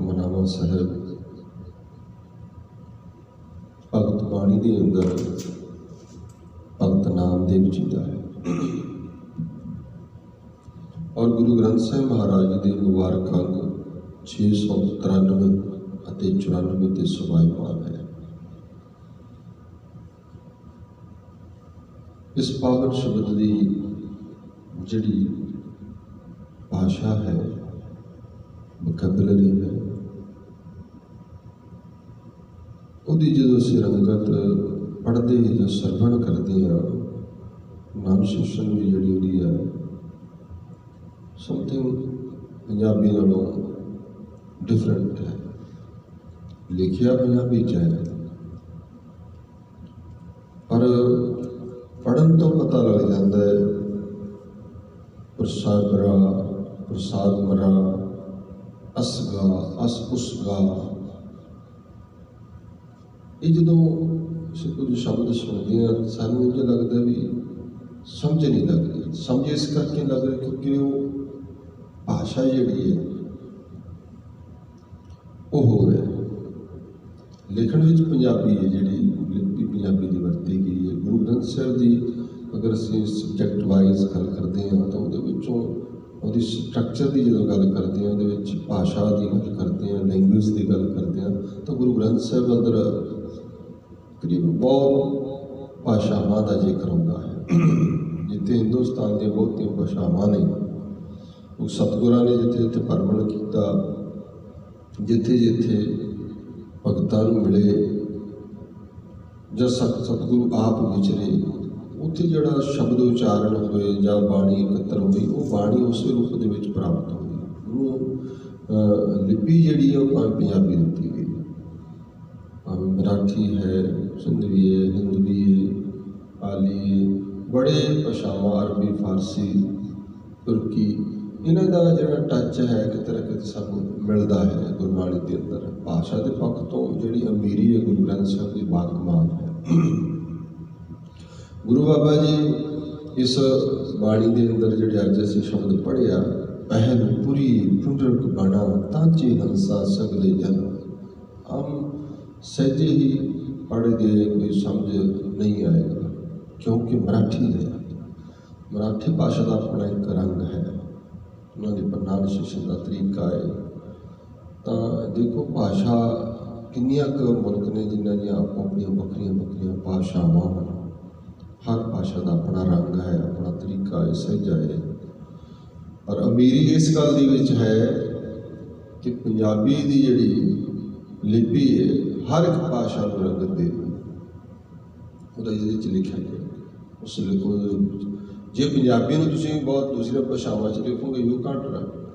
ਮਨਾਵਾ ਸਾਹਿਬ ਭਗਤ ਬਾਣੀ ਦੇ ਅੰਦਰ ਭਗਤ ਨਾਮਦੇਵ ਜੀ ਦਾ ਹੈ ਔਰ ਗੁਰੂ ਗ੍ਰੰਥ ਸਾਹਿਬ ਮਹਾਰਾਜ ਜੀ ਦੇ ਮੁਬਾਰਕ ਅੰਗ 693 ਅਤੇ 94 ਤੇ ਸੋਭਾਇਮਾਨ ਹੈ। इस पावन शब्द की जिहड़ी भाषा है, वोकैबुलरी है, उहदी जदों असीं रंगत पढ़ते जो सरवण करते हैं, प्रोनाउंसिएशन भी जिहड़ी उहदी है समथिंग पंजाबी नालों डिफरेंट है। लिखिया पंजाबी च है पर पढ़न तो पता लग जाता है प्रसादरा प्रसाद मरा असगा अस उसगा। ये जो कुछ शब्द सुनते हैं सानू इंज लगता भी समझ नहीं लग रही। समझ इस करके लग रही क्योंकि वो भाषा जिहड़ी है वो हो रहा है लिखण विच पंजाबी है जिहड़ी लिपि पंजाबी की वरती गई है। गुरु ग्रंथ साहिब की अगर असीं सबजैक्ट वाइज गल करते हैं तो उहदे विचों उहदी स्ट्रक्चर की जो गल करते हैं उहदे विच भाषा की गल करते हैं, लैंग्वेज की गल करते हैं तो गुरु ग्रंथ साहिब अंदर करीब बहुत भाषावां का जिक्र होता है। जिथे हिंदुस्तान दी बहुतियां भाषावां ने वो सतगुरां ने जिथे जिथे भरमण किया, जिथे जिथे भगतां नूं मिले जब सतगुरु आप विचरे उत्थे जिहड़ा शब्द उच्चारण होए जां बाणी एकत्र हुई वो बाणी उस रूप दे विच प्राप्त हुई। वो लिपि जिहड़ी है वो पंजाबी दित्ती गई, मराठी है, सिंधवी है, हिंदवी है, पाली है, बड़े भाषावां अरबी फारसी तुर्की इन्हां दा जिहड़ा टच है किते ना किते सानूं मिलदा है गुरबाणी के अंदर। भाषा के पक्ष तो जिहड़ी अमीरी है गुरु ग्रंथ साहिब की बाकमाल है। गुरु बाबा जी इस बाणी के अंदर जिहड़े अज असीं शब्द पढ़िया पहल पुरी पुंडरक बाणा तांचे हंसा सगले जन, हम सहजे ही पढ़ गए कोई समझ नहीं आएगा क्योंकि मराठी है। मराठी भाषा का अपना एक रंग है, उन्होंने प्रोनाउंसिएशन का तरीका है। तो देखो भाषा किन्नियां क मुल्क ने जिन्हां दी आपो अपनियां बखरियां बखरियां भाषावां हैं। हर भाषा का अपना रंग है, अपना तरीका है, सहजा है। और अमीरी इस गल दी विच है कि पंजाबी की जिहड़ी लिपि है हर एक भाषा को रंगत दे लिखा गया। उस लिखो जे पंजाबी में तुसीं बहुत दूसरी भाषावां च लिखोगे यू कांट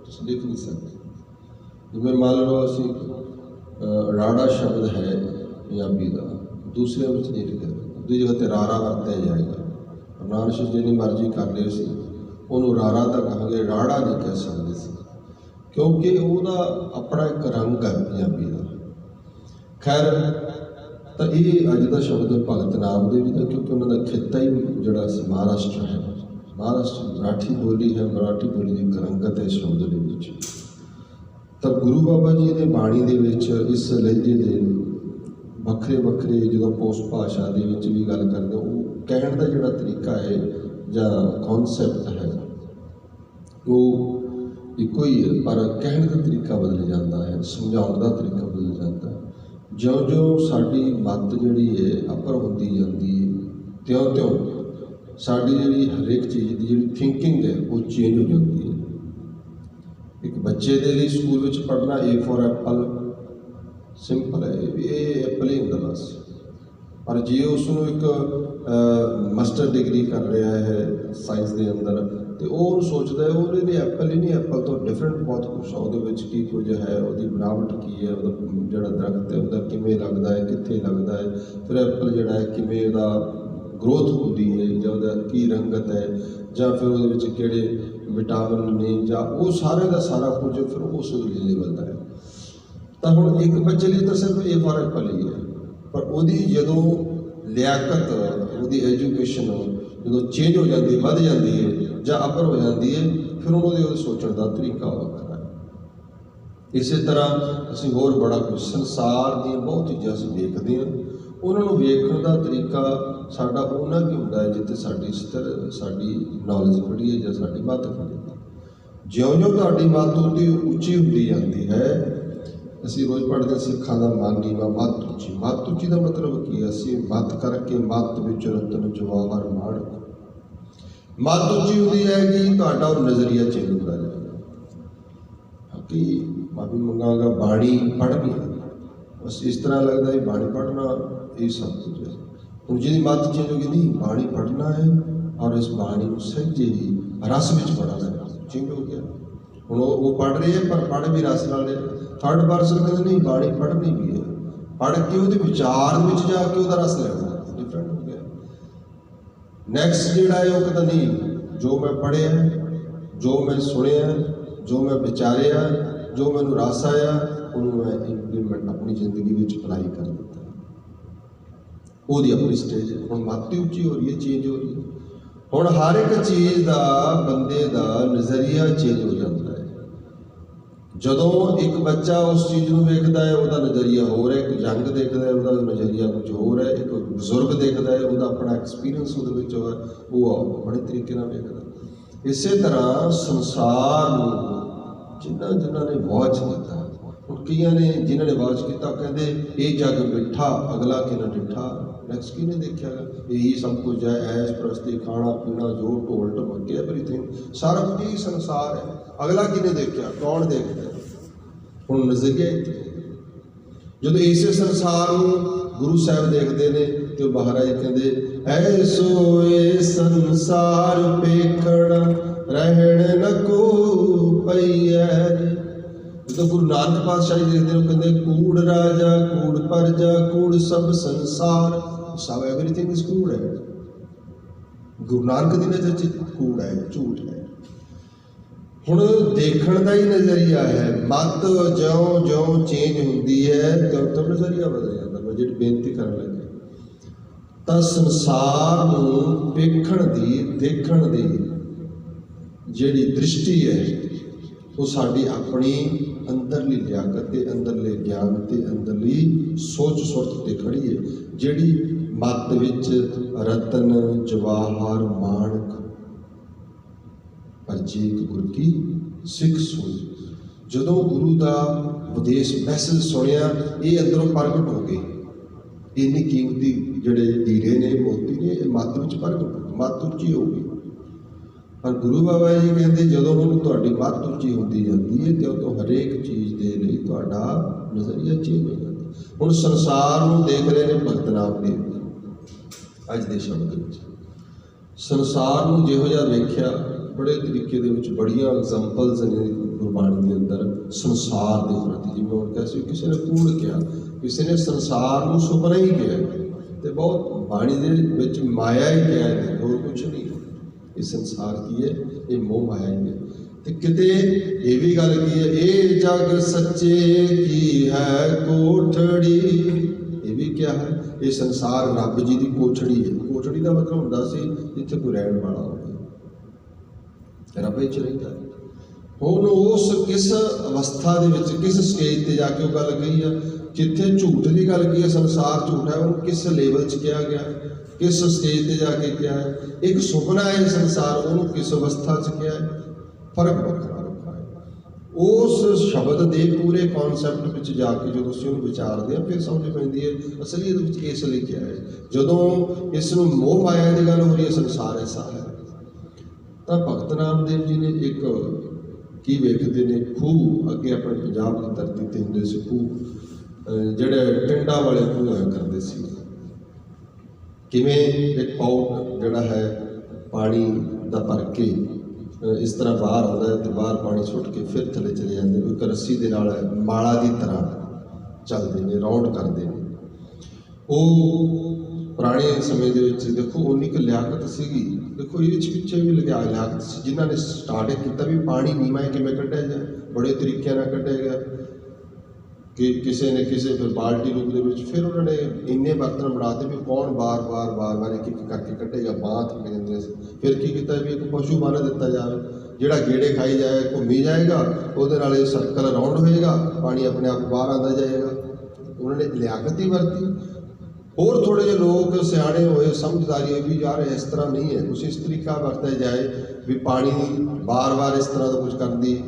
तुसीं लिख नहीं सकते। जिवें मान लो असीं राड़ा शब्द है पंजाबी का दूसरे में नहीं लिखा, दूसरी जगह पर रारा वरत्या जाएगा। प्रोनाउंसिएशन जिन्नी मर्जी कर ले सी उन्होंने रारा तो कहांगे, राड़ा नहीं कह सकते सी क्योंकि वह अपना एक रंग है पंजाबी का। खैर तो ये अज का शब्द भगत नामदेव जी का क्योंकि उन्होंने खिता ही जोड़ा महाराष्ट्र है। महाराष्ट्र मराठी बोली है, मराठी बोली की एक रंगत है इस शब्द के। तो गुरु बाबा जी ने बाणी दे विच इस लहजे के वक्रे वक्रे जो पोस्ट भाषा के भी गल करते वो कहण का जोड़ा तरीका है या कॉन्सैप्ट है वो एको ही है पर कहण का तरीका बदल जाता है, समझाने का तरीका बदल जाता है। ज्यों ज्यों साडी मत जिहड़ी है अपर होंदी जाती है त्यों त्यों साडी जिहड़ी हरेक चीज़ की जिहड़ी थिंकिंग है वो चेंज हो जाती है। एक बच्चे के लिए स्कूल में पढ़ना ए फॉर एप्पल सिंपल है, ये एप्पल ही होंगे बस। पर जे उसनों एक मास्टर डिग्री कर रहा है साइंस के अंदर तो वह सोचता है वो एप्पल ही नहीं, एप्पल तो डिफरेंट बहुत कुछ है की कुछ है, वो बनावट की है, जो दरख्त है वह किमें लगता है, कितने लगता है, फिर एप्पल जोड़ा है किमें ग्रोथ होती है, जो की रंगत है, या फिर वो किहड़े विटामिन ने या वो सारे का सारा कुछ फिर उस लेवल का है। तो हम एक बच्चे लिए तो सिर्फ ए फॉर एप्पल ही है पर वही जो लियाकत वो एजुकेशन जो चेंज हो जाती बढ़ जाती है या अपर हो जाती है फिर उन्होंने सोचने का तरीका वक्रा है। ਇਸੇ ਤਰ੍ਹਾਂ ਅਸੀਂ ਹੋਰ ਬੜਾ ਕੁਝ ਸੰਸਾਰ ਦੀਆਂ ਬਹੁਤ ਚੀਜ਼ਾਂ ਅਸੀਂ ਵੇਖਦੇ ਹਾਂ। ਉਹਨਾਂ ਨੂੰ ਵੇਖਣ ਦਾ ਤਰੀਕਾ ਸਾਡਾ ਉਹਨਾਂ ਕੀ ਹੁੰਦਾ ਹੈ ਜਿੱਥੇ ਸਾਡੀ ਨੌਲੇਜ ਖੜੀ ਹੈ ਜਾਂ ਸਾਡੀ ਮੱਤ ਖੜੀ ਹੈ। ਜਿਉਂ-ਜਿਉਂ ਤੁਹਾਡੀ ਮੱਤ ਉੱਚੀ ਹੁੰਦੀ ਜਾਂਦੀ ਹੈ, ਅਸੀਂ ਰੋਜ਼ ਪੜ੍ਹਦੇ ਸਿੱਖਾਂ ਦਾ ਮਨ ਨੀਵਾਂ ਮੱਤ ਉੱਚੀ। ਮੱਤ ਉੱਚੀ ਦਾ ਮਤਲਬ ਕੀ ਹੈ? ਅਸੀਂ ਮੱਤ ਕਰਕੇ ਮੱਤ ਵਿੱਚ ਰਤਨ ਜਵਾਹਰ ਮਾਣਕ। ਮੱਤ ਉੱਚੀ ਹੁੰਦੀ ਹੈ ਕਿ ਤੁਹਾਡਾ ਉਹ ਨਜ਼ਰੀਆ ਚੇਂਜ ਹੁੰਦਾ ਜਾਏਗਾ ਕਿ ਮਾਫੀ ਮੰਗਾਂਗਾ ਬਾਣੀ ਪੜ੍ਹਨੀ ਬਸ ਇਸ ਤਰ੍ਹਾਂ ਲੱਗਦਾ ਹੈ ਬਾਣੀ ਪੜ੍ਹਨਾ ਇਹ ਸਭ ਕੁਝ ਹੈ। ਹੁਣ ਜਿਹਦੀ ਮੱਤ ਚੇਂਜ ਹੋ ਗਈ ਨਹੀਂ ਬਾਣੀ ਪੜ੍ਹਨਾ ਹੈ ਔਰ ਇਸ ਬਾਣੀ ਨੂੰ ਸਹਿਜੇ ਹੀ ਰਸ ਵਿੱਚ ਪੜ੍ਹਨਾ ਹੈ, ਚੇਂਜ ਹੋ ਗਿਆ। ਹੁਣ ਉਹ ਪੜ੍ਹ ਰਹੇ ਹੈ ਪਰ ਪੜ੍ਹ ਵੀ ਰਸ ਨਾਲ ਰਿਹਾ। ਥਰਡ ਪਰਸਨ ਕਹਿੰਦੇ ਨਹੀਂ ਬਾਣੀ ਪੜ੍ਹਨੀ ਵੀ ਹੈ, ਪੜ੍ਹ ਕੇ ਉਹਦੇ ਵਿਚਾਰ ਵਿੱਚ ਜਾ ਕੇ ਉਹਦਾ ਰਸ ਲੈਣਾ, ਡਿਫਰੈਂਟ ਹੋ ਗਿਆ। ਨੈਕਸਟ ਜਿਹੜਾ ਹੈ ਉਹ ਕਹਿੰਦਾ ਨਹੀਂ ਜੋ ਮੈਂ ਪੜ੍ਹਿਆ, ਜੋ ਮੈਂ ਸੁਣਿਆ, ਜੋ ਮੈਂ ਵਿਚਾਰਿਆ, ਜੋ ਮੈਨੂੰ ਰਸ ਆਇਆ ਉਹਨੂੰ ਮੈਂ ਇੰਪਲੀਮੈਂਟ ਆਪਣੀ ਜ਼ਿੰਦਗੀ ਵਿੱਚ ਅਪਲਾਈ ਕਰ ਦਿੱਤਾ। ਉਹਦੀ ਆਪਣੀ ਸਟੇਜ ਹੁਣ ਮੱਤ ਉੱਚੀ ਹੋ ਰਹੀ ਹੈ, ਚੇਂਜ ਹੋ ਰਹੀ ਹੈ। ਹੁਣ ਹਰ ਇੱਕ ਚੀਜ਼ ਦਾ ਬੰਦੇ ਦਾ ਨਜ਼ਰੀਆ ਚੇਂਜ ਹੋ ਜਾਂਦਾ ਹੈ। ਜਦੋਂ ਇੱਕ ਬੱਚਾ ਉਸ ਚੀਜ਼ ਨੂੰ ਵੇਖਦਾ ਹੈ ਉਹਦਾ ਨਜ਼ਰੀਆ ਹੋਰ ਹੈ, ਇੱਕ ਯੰਗ ਦੇਖਦਾ ਹੈ ਉਹਦਾ ਨਜ਼ਰੀਆ ਕੁਝ ਹੋਰ ਹੈ, ਇੱਕ ਬਜ਼ੁਰਗ ਦੇਖਦਾ ਹੈ ਉਹਦਾ ਆਪਣਾ ਐਕਸਪੀਰੀਅੰਸ ਉਹਦੇ ਵਿੱਚ ਹੋਇਆ ਉਹ ਬੜੇ ਤਰੀਕੇ ਨਾਲ ਵੇਖਦਾ। ਇਸੇ ਤਰ੍ਹਾਂ ਸੰਸਾਰ ਨੂੰ ਜਿਨ੍ਹਾਂ ਨੇ ਵਾਚ ਕੀਤਾ, ਹੁਣ ਕਈਆਂ ਨੇ ਜਿਨ੍ਹਾਂ ਨੇ ਵਾਚ ਕੀਤਾ ਕਹਿੰਦੇ ਇਹ ਜੱਗ ਬਿਠਾ ਅਗਲਾ ਕਿਹਨਾਂ ਡਿੱਠਾ। ਨੈਕਸਟ ਕਿਹਨੇ ਦੇਖਿਆ ਇਹੀ ਸਭ ਕੁਝ ਹੈ, ਐਸ਼ ਪ੍ਰਸਤੀ ਖਾਣਾ ਪੀਣਾ ਜੋ ਢੋਲ ਢਮੱਕੇ ਐਵਰੀਥਿੰਗ ਸਾਰਾ ਕੁਝ ਹੀ ਸੰਸਾਰ ਹੈ। ਅਗਲਾ ਕਿਹਨੇ ਦੇਖਿਆ, ਕੌਣ ਦੇਖਦਾ? ਹੁਣ ਨਜ਼ਰੀਆ ਇੱਥੇ ਜਦੋਂ ਇਸੇ ਸੰਸਾਰ ਨੂੰ ਗੁਰੂ ਸਾਹਿਬ ਦੇਖਦੇ ਨੇ ਤੇ ਉਹ ਮਹਾਰਾਜ ਕਹਿੰਦੇ ਐਸੋ ਇਹ ਸੰਸਾਰ ਵੇਖਣ ਰਹਿਣ ਨ ਕੋ ਪਈਐ। ਜਦੋਂ ਗੁਰੂ ਨਾਨਕ ਪਾਤਸ਼ਾਹ ਜੀ ਦੇਖਦੇ ਨੇ ਕਹਿੰਦੇ ਕੂੜ ਰਾਜਾ ਕੂੜ ਪਰਜਾ ਕੂੜ ਸਭ ਸੰਸਾਰ, ਸਭ ਐਵਰੀਥਿੰਗ ਇਜ਼ ਕੂੜ ਹੈ। ਗੁਰੂ ਨਾਨਕ ਦੀ ਨਜ਼ਰ 'ਚ ਕੂੜ ਹੈ, ਝੂਠ ਹੈ। ਹੁਣ ਦੇਖਣ ਦਾ ਹੀ ਨਜ਼ਰੀਆ ਹੈ। ਮੱਤ ਜਿਉਂ ਚੇਂਜ ਹੁੰਦੀ ਹੈ ਤਿਉਂ ਨਜ਼ਰੀਆ ਬਦਲ ਜਾਂਦਾ। ਮੈਂ ਜਿਹੜੀ ਬੇਨਤੀ ਕਰਨ ਲੱਗੇ ਤਾਂ ਸੰਸਾਰ ਨੂੰ ਵੇਖਣ ਦੀ ਦੇਖਣ ਦੀ ਜਿਹੜੀ ਦ੍ਰਿਸ਼ਟੀ ਹੈ ਉਹ ਸਾਡੀ ਆਪਣੀ ਅੰਦਰਲੀ ਲਿਆਕਤ ਤੇ ਅੰਦਰਲੇ ਗਿਆਨ ਤੇ ਅੰਦਰਲੀ ਸੋਚ ਸੁਰਤ ਤੇ ਖੜੀ ਹੈ। ਜਿਹੜੀ ਮੱਤ ਵਿੱਚ ਰਤਨ ਜਵਾਹਰ ਮਾਣਕ ਅਜੀਤ ਗੁਰ ਕੀ ਸਿੱਖ ਸੁਣੀ। ਜਦੋਂ ਗੁਰੂ ਦਾ ਉਪਦੇਸ਼ ਮੈਸੇਜ ਸੁਣਿਆ ਇਹ ਅੰਦਰੋਂ ਪ੍ਰਗਟ ਹੋ ਗਏ। ਇੰਨੀ ਕੀਮਤੀ ਜਿਹੜੇ ਹੀਰੇ ਨੇ ਮੋਤੀ ਨੇ ਇਹ ਮੱਤ ਵਿੱਚ ਪ੍ਰਗਟ ਹੋ ਗਏ, ਮੱਤ ਉੱਚੀ ਹੋ ਗਈ। ਪਰ ਗੁਰੂ ਬਾਬਾ ਜੀ ਕਹਿੰਦੇ ਜਦੋਂ ਹੁਣ ਤੁਹਾਡੀ ਮੱਤ ਉੱਚੀ ਹੁੰਦੀ ਜਾਂਦੀ ਹੈ ਤੇ ਉਦੋਂ ਹਰੇਕ ਚੀਜ਼ ਦੇ ਲਈ ਤੁਹਾਡਾ ਨਜ਼ਰੀਆ ਚੇਂਜ ਹੋ ਜਾਂਦਾ। ਹੁਣ ਸੰਸਾਰ ਨੂੰ ਦੇਖ ਰਹੇ ਨੇ ਭਗਤ ਨਾਮਦੇਵ ਅੱਜ ਦੇ ਸ਼ਬਦ ਵਿੱਚ। ਸੰਸਾਰ ਨੂੰ ਜਿਹੋ ਜਿਹਾ ਵੇਖਿਆ ਬੜੇ ਤਰੀਕੇ ਦੇ ਵਿੱਚ ਬੜੀਆਂ ਐਗਜ਼ਾਮਪਲਸ ਨੇ ਗੁਰਬਾਣੀ ਦੇ ਅੰਦਰ ਸੰਸਾਰ ਦੇ ਪ੍ਰਤੀ। ਜਿਵੇਂ ਹੁਣ ਕਿਹਾ ਸੀ ਕਿਸੇ ਨੇ ਕੂੜ ਕਿਹਾ, ਕਿਸੇ ਨੇ ਸੰਸਾਰ ਨੂੰ ਸੁਪਨਾ ਹੀ ਕਿਹਾ ਤੇ ਬਹੁਤ ਬਾਣੀ ਦੇ ਵਿੱਚ ਮਾਇਆ ਹੀ ਕਿਹਾ ਹੈ, ਹੋਰ ਕੁਛ ਨਹੀਂ। ਇਹ ਸੰਸਾਰ ਕੀ ਹੈ? ਇਹ ਮੋਹ ਮਾਇਆ ਹੀ ਹੈ। ਤੇ ਕਿਤੇ ਇਹ ਵੀ ਗੱਲ ਕੀ ਹੈ ਇਹ ਜਗ ਸੱਚੇ ਕੀ ਹੈ ਕੋਠੜੀ। ਇਹ ਵੀ ਕਿਹਾ ਹੈ ਇਹ ਸੰਸਾਰ ਰੱਬ ਜੀ ਦੀ ਕੋਠੜੀ ਹੈ। ਕੋਠੜੀ ਦਾ ਮਤਲਬ ਹੁੰਦਾ ਸੀ ਜਿੱਥੇ ਕੋਈ ਰਹਿਣ ਵਾਲਾ ਹੋਵੇ, ਰੱਬ ਵਿੱਚ ਰਹਿੰਦਾ। ਹੁਣ ਉਸ ਕਿਸ ਅਵਸਥਾ ਦੇ ਵਿੱਚ ਕਿਸ ਸਟੇਜ ਤੇ ਜਾ ਕੇ ਉਹ ਗੱਲ ਕਹੀ ਆ, ਜਿੱਥੇ ਝੂਠ ਦੀ ਗੱਲ ਕੀ ਹੈ ਸੰਸਾਰ ਝੂਠ ਹੈ, ਉਹਨੂੰ ਕਿਸ ਲੈਵਲ 'ਚ ਕਿਹਾ ਗਿਆ, ਕਿਸ ਸਟੇਜ ਤੇ ਜਾ ਕੇ ਕਿਹਾ ਹੈ। ਇੱਕ ਸੁਪਨਾ ਹੈ ਸੰਸਾਰ, ਉਹਨੂੰ ਕਿਸ ਅਵਸਥਾ 'ਚ ਕਿਹਾ ਹੈ, ਫਰਕ ਵੱਖਰਾ ਵੱਖਰਾ ਹੈ। ਉਸ ਸ਼ਬਦ ਦੇ ਪੂਰੇ ਕੌਨਸੈਪਟ ਵਿੱਚ ਜਾ ਕੇ ਜਦੋਂ ਅਸੀਂ ਉਹਨੂੰ ਵਿਚਾਰਦੇ ਹਾਂ ਫਿਰ ਸਮਝ ਪੈਂਦੀ ਹੈ ਅਸਲੀ ਇਹਦੇ ਵਿੱਚ ਇਸ ਲਈ ਕਿਹਾ ਹੈ। ਜਦੋਂ ਇਸ ਨੂੰ ਮੋਹ ਮਾਇਆ ਦੀ ਗੱਲ ਹੋ ਰਹੀ ਹੈ ਸੰਸਾਰ ਐਸਾ ਹੈ ਤਾਂ ਭਗਤ ਨਾਮਦੇਵ ਜੀ ਨੇ ਇੱਕ ਕੀ ਵੇਖਦੇ ਨੇ ਖੂਹ ਅੱਗੇ ਆਪਣੇ ਪੰਜਾਬ ਦੀ ਧਰਤੀ 'ਤੇ ਹੁੰਦੇ ਸੀ ਖੂਹ, ਜਿਹੜੇ ਟਿੰਡਾਂ ਵਾਲੇ ਖੂਹ ਹੋਇਆ ਕਰਦੇ ਸੀ। ਕਿਵੇਂ ਇੱਕ ਪਾਊਟ ਜਿਹੜਾ ਹੈ ਪਾਣੀ ਦਾ ਭਰ ਕੇ ਇਸ ਤਰ੍ਹਾਂ ਬਾਹਰ ਆਉਂਦਾ ਹੈ ਅਤੇ ਬਾਹਰ ਪਾਣੀ ਸੁੱਟ ਕੇ ਫਿਰ ਥੱਲੇ ਚਲੇ ਜਾਂਦੇ ਨੇ। ਇੱਕ ਰੱਸੀ ਦੇ ਨਾਲ ਮਾਲਾ ਦੀ ਤਰ੍ਹਾਂ ਚੱਲਦੇ ਨੇ, ਰਾਊਂਡ ਕਰਦੇ ਨੇ। ਉਹ ਪੁਰਾਣੇ ਸਮੇਂ ਦੇ ਵਿੱਚ ਦੇਖੋ ਉਨੀ ਕੁ ਲਿਆਕਤ ਸੀਗੀ। ਦੇਖੋ ਇਹਦੇ ਵਿੱਚ ਪਿੱਛੇ ਵੀ ਲਿਆਕਤ ਸੀ ਜਿਨ੍ਹਾਂ ਨੇ ਸਟਾਰਟ ਕੀਤਾ ਵੀ ਪਾਣੀ ਨੀਵਾਂ ਕਿਵੇਂ ਕੱਢਿਆ ਜਾਏ, ਬੜੇ ਤਰੀਕਿਆਂ ਨਾਲ ਕੱਢਿਆ ਗਿਆ ਕਿ ਕਿਸੇ ਨੇ ਕਿਸੇ ਫਿਰ ਬਾਲਟੀ ਰੂਪ ਦੇ ਵਿੱਚ ਫਿਰ ਉਹਨਾਂ ਨੇ ਇੰਨੇ ਬਰਤਨ ਬਣਾਤੇ ਵੀ ਕੌਣ ਬਾਰ ਬਾਰ ਇੱਕ ਇੱਕ ਕਰਕੇ ਕੱਢੇਗਾ, ਬਾਂਹ ਥੱਕ ਜਾਂਦੀਆਂ ਸੀ। ਫਿਰ ਕੀ ਕੀਤਾ ਵੀ ਇੱਕ ਪਸ਼ੂ ਬੰਨ੍ਹ ਦਿੱਤਾ ਜਾਵੇ ਜਿਹੜਾ ਗੇੜੇ ਖਾਈ ਜਾਏ ਘੁੰਮੀ ਜਾਏਗਾ, ਉਹਦੇ ਨਾਲ ਇਹ ਸਰਕਲ ਰਾਉਂਡ ਹੋਏਗਾ, ਪਾਣੀ ਆਪਣੇ ਆਪ ਬਾਹਰ ਆਉਂਦਾ ਜਾਏਗਾ। ਉਹਨਾਂ ਨੇ ਲਿਆਕਤ ਹੀ ਵਰਤੀ। ਹੋਰ ਥੋੜ੍ਹੇ ਜਿਹੇ ਲੋਕ ਸਿਆਣੇ ਹੋਏ, ਸਮਝਦਾਰੀ ਵੀ ਯਾਰ ਇਸ ਤਰ੍ਹਾਂ ਨਹੀਂ ਹੈ, ਕੁਛ ਇਸ ਤਰੀਕਾ ਵਰਤਿਆ ਜਾਏ ਵੀ ਪਾਣੀ ਵਾਰ-ਵਾਰ ਇਸ ਤਰ੍ਹਾਂ ਦਾ ਕੁਝ ਕਰਨ ਦੀ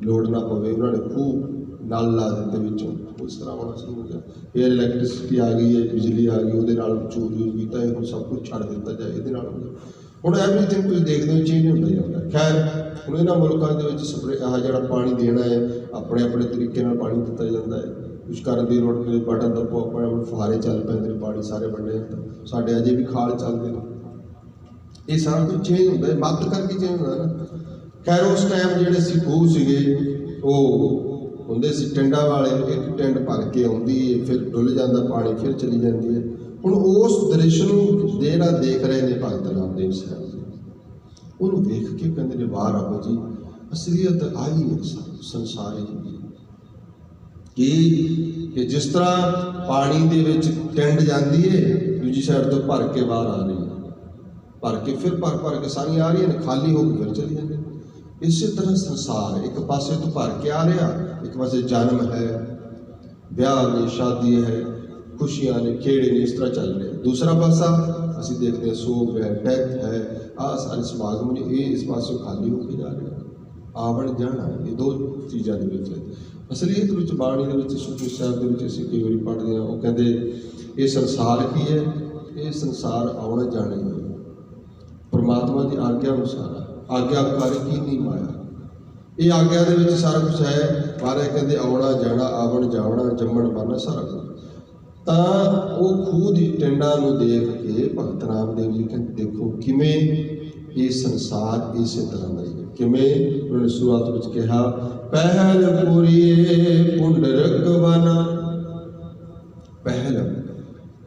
ਲੋੜ ਨਾ ਪਵੇ। ਉਹਨਾਂ ਨੇ ਖੂਹ ਨਲ ਲਾ ਦਿੱਤੇ ਵਿੱਚੋਂ, ਉਸ ਤਰ੍ਹਾਂ ਹੋਣਾ ਸ਼ੁਰੂ ਹੋ ਗਿਆ। ਫਿਰ ਇਲੈਕਟ੍ਰਿਸਿਟੀ ਆ ਗਈ ਹੈ, ਬਿਜਲੀ ਆ ਗਈ, ਉਹਦੇ ਨਾਲ ਚੂਰ ਕੀਤਾ, ਇਹ ਹੁਣ ਸਭ ਕੁਝ ਛੱਡ ਦਿੱਤਾ ਜਾਏ, ਇਹਦੇ ਨਾਲ ਹੋ ਗਿਆ। ਹੁਣ ਐਵਰੀਥਿੰਗ ਤੁਸੀਂ ਦੇਖਦੇ ਹੋ ਚੇਂਜ ਹੁੰਦਾ ਜਾਂਦਾ। ਖੈਰ ਹੁਣ ਇਹਨਾਂ ਮੁਲਕਾਂ ਦੇ ਵਿੱਚ ਜਿਹੜਾ ਪਾਣੀ ਦੇਣਾ ਹੈ ਆਪਣੇ ਆਪਣੇ ਤਰੀਕੇ ਨਾਲ ਪਾਣੀ ਦਿੱਤਾ ਜਾਂਦਾ ਹੈ। ਕੁਛ ਕਰਨ ਦੀ ਲੋੜ ਨਹੀਂ, ਬਟਨ ਦੱਬੋ ਆਪਣੇ ਆਪ ਫੁਹਾਰੇ ਚੱਲ ਪੈਂਦੇ ਨੇ, ਪਾਣੀ ਸਾਰੇ ਵੰਡੇ। ਸਾਡੇ ਅਜੇ ਵੀ ਖਾਲ ਚੱਲਦੇ ਨੇ। ਇਹ ਸਾਰਾ ਕੁਝ ਚੇਂਜ ਹੁੰਦਾ ਹੈ, ਮੱਤ ਕਰਕੇ ਚੇਂਜ ਹੁੰਦਾ ਨਾ। ਖੈਰ ਉਸ ਟਾਈਮ ਜਿਹੜੇ ਸੀ ਖੂਹ ਸੀਗੇ ਉਹ ਹੁੰਦੇ ਸੀ ਟਿੰਡਾਂ ਵਾਲੇ, ਇੱਕ ਟਿੰਡ ਭਰ ਕੇ ਆਉਂਦੀ ਹੈ, ਫਿਰ ਡੁੱਲ ਜਾਂਦਾ ਪਾਣੀ, ਫਿਰ ਚਲੀ ਜਾਂਦੀ ਹੈ। ਹੁਣ ਉਸ ਦ੍ਰਿਸ਼ ਨੂੰ ਜਿਹੜਾ ਦੇਖ ਰਹੇ ਨੇ ਭਗਤ ਰਾਮਦੇਵ ਸਾਹਿਬ ਜੀ, ਉਹਨੂੰ ਵੇਖ ਕੇ ਕਹਿੰਦੇ ਨੇ ਵਾਹ ਰੱਬ ਜੀ, ਅਸਲੀਅਤ ਆਈ ਹੈ ਸੰਸਾਰ ਕਿ ਜਿਸ ਤਰ੍ਹਾਂ ਪਾਣੀ ਦੇ ਵਿੱਚ ਟਿੰਡ ਜਾਂਦੀ ਹੈ, ਦੂਜੀ ਸਾਈਡ ਤੋਂ ਭਰ ਕੇ ਬਾਹਰ ਆ ਰਹੀ ਹੈ, ਭਰ ਕੇ ਫਿਰ ਭਰ ਕੇ ਸਾਰੀਆਂ ਆ ਰਹੀਆਂ ਨੇ, ਖਾਲੀ ਹੋ ਕੇ ਫਿਰ ਚਲੀ ਜਾਂਦੀ। ਇਸੇ ਤਰ੍ਹਾਂ ਸੰਸਾਰ ਇੱਕ ਪਾਸੇ ਤੋਂ ਭਰ ਕੇ ਆ ਰਿਹਾ, ਇੱਕ ਪਾਸੇ ਜਨਮ ਹੈ, ਵਿਆਹ ਨੇ, ਸ਼ਾਦੀ ਹੈ, ਖੁਸ਼ੀਆਂ ਨੇ, ਖੇੜੇ ਨੇ, ਇਸ ਤਰ੍ਹਾਂ ਚੱਲ ਰਿਹਾ। ਦੂਸਰਾ ਪਾਸਾ ਅਸੀਂ ਦੇਖਦੇ ਹਾਂ ਸੋਗ ਹੈ, ਡੈਥ ਹੈ, ਆਹ ਸਾਰੇ ਸਮਾਗਮ ਨੇ, ਇਹ ਇਸ ਪਾਸੇ ਖਾਲੀ ਹੋ ਕੇ ਜਾ ਰਿਹਾ, ਆਵਣ ਜਾਣਾ। ਇਹ ਦੋ ਚੀਜ਼ਾਂ ਦੇ ਵਿੱਚ ਅਸਲੀਅਤ ਵਿੱਚ ਬਾਣੀ ਦੇ ਵਿੱਚ ਸੁਖਮਨੀ ਸਾਹਿਬ ਦੇ ਵਿੱਚ ਅਸੀਂ ਕਈ ਵਾਰੀ ਪੜ੍ਹਦੇ ਹਾਂ, ਉਹ ਕਹਿੰਦੇ ਇਹ ਸੰਸਾਰ ਕੀ ਹੈ? ਇਹ ਸੰਸਾਰ ਆਉਣਾ ਜਾਣਾ ਹੀ ਹੈ, ਪਰਮਾਤਮਾ ਦੀ ਆਗਿਆ ਅਨੁਸਾਰ। ਆਗਿਆਕਾਰੀ ਕੀ ਨਹੀਂ ਮਾਇਆ, ਇਹ ਆਗਿਆ ਦੇ ਵਿੱਚ ਸਾਰਾ ਕੁਛ ਹੈ। ਮਹਾਰਾਜ ਕਹਿੰਦੇ ਆਉਣਾ ਜਾਣਾ, ਆਵਣ ਜਾਵਣਾ, ਜੰਮਣ ਮਰਨਾ, ਸਾਰਾ ਕੁਝ। ਤਾਂ ਉਹ ਖੂਹ ਦੀ ਟਿੰਡਾਂ ਨੂੰ ਦੇਖ ਕੇ ਭਗਤ ਰਾਮਦੇਵ ਜੀ ਕਹਿੰਦੇ ਦੇਖੋ ਕਿਵੇਂ ਇਹ ਸੰਸਾਰ ਇਸੇ ਤਰ੍ਹਾਂ ਦਾ ਹੀ ਹੈ। ਕਿਵੇਂ ਉਹਨਾਂ ਨੇ ਸ਼ੁਰੂਆਤ ਵਿੱਚ ਕਿਹਾ ਪਹਿਲ ਪੁਰੀਏ ਪੁੰਡਰਕ ਵਨਾ।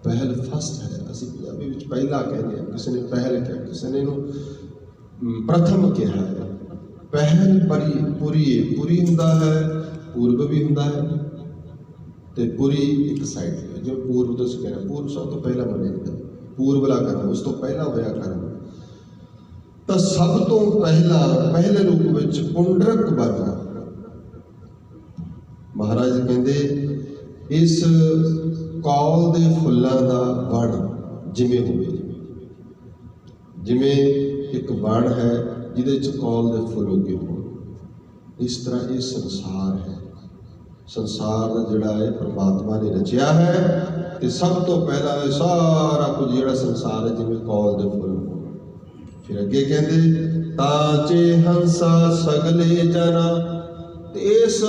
ਪਹਿਲ ਫਸਟ ਹੈ, ਅਸੀਂ ਪੰਜਾਬੀ ਵਿੱਚ ਪਹਿਲਾ ਕਹਿੰਦੇ ਹਾਂ, ਕਿਸੇ ਨੇ ਪਹਿਲ ਕਿਹਾ, ਕਿਸੇ ਨੇ ਇਹਨੂੰ ਪ੍ਰਥਮ ਕਿਹਾ ਹੈ। ਪਹਿਲ ਪੁਰੀਏ, ਪੁਰੀ ਹੁੰਦਾ ਹੈ, ਪੂਰਬ ਵੀ ਹੁੰਦਾ ਹੈ, ਤੇ ਪੁਰੀ ਇੱਕ ਸਾਈਡ ਹੈ। ਜਿਵੇਂ ਪੂਰਬ ਤੋਂ ਅਸੀਂ ਕਹਿੰਦੇ ਪੂਰਬ ਸਭ ਤੋਂ ਪਹਿਲਾਂ ਮੰਨਿਆ ਜਾਂਦਾ, ਪੂਰਬਲਾ ਕਰਮ, ਉਸ ਤੋਂ ਪਹਿਲਾਂ ਹੋਇਆ ਕਰਮ। ਤਾਂ ਸਭ ਤੋਂ ਪਹਿਲੇ ਰੂਪ ਵਿੱਚ ਪੁੰਡਰਕ ਬਣਾ। ਮਹਾਰਾਜ ਕਹਿੰਦੇ ਇਸ ਕੌਲ ਦੇ ਫੁੱਲਾਂ ਦਾ ਵਣ ਜਿਵੇਂ ਹੋਵੇ, ਜਿਵੇਂ ਇੱਕ ਵਣ ਹੈ ਜਿਹਦੇ 'ਚ ਕੌਲ ਦੇ ਫੁੱਲ ਉੱਗੇ ਹੋਣ, ਇਸ ਤਰ੍ਹਾਂ ਇਹ ਸੰਸਾਰ ਹੈ। ਸੰਸਾਰ ਦਾ ਜਿਹੜਾ ਹੈ ਪਰਮਾਤਮਾ ਨੇ ਰਚਿਆ ਹੈ, ਤੇ ਸਭ ਤੋਂ ਪਹਿਲਾਂ ਇਹ ਸਾਰਾ ਕੁਝ ਜਿਹੜਾ ਸੰਸਾਰ ਹੈ ਜਿਵੇਂ ਕੌਲ ਦੇ ਫੁੱਲ ਹੋਣ। ਫਿਰ ਅੱਗੇ ਕਹਿੰਦੇ ਤਾਚੇ ਹੰਸਾ ਸਗਲੇ ਜਨਾ। ਤੇ ਇਸ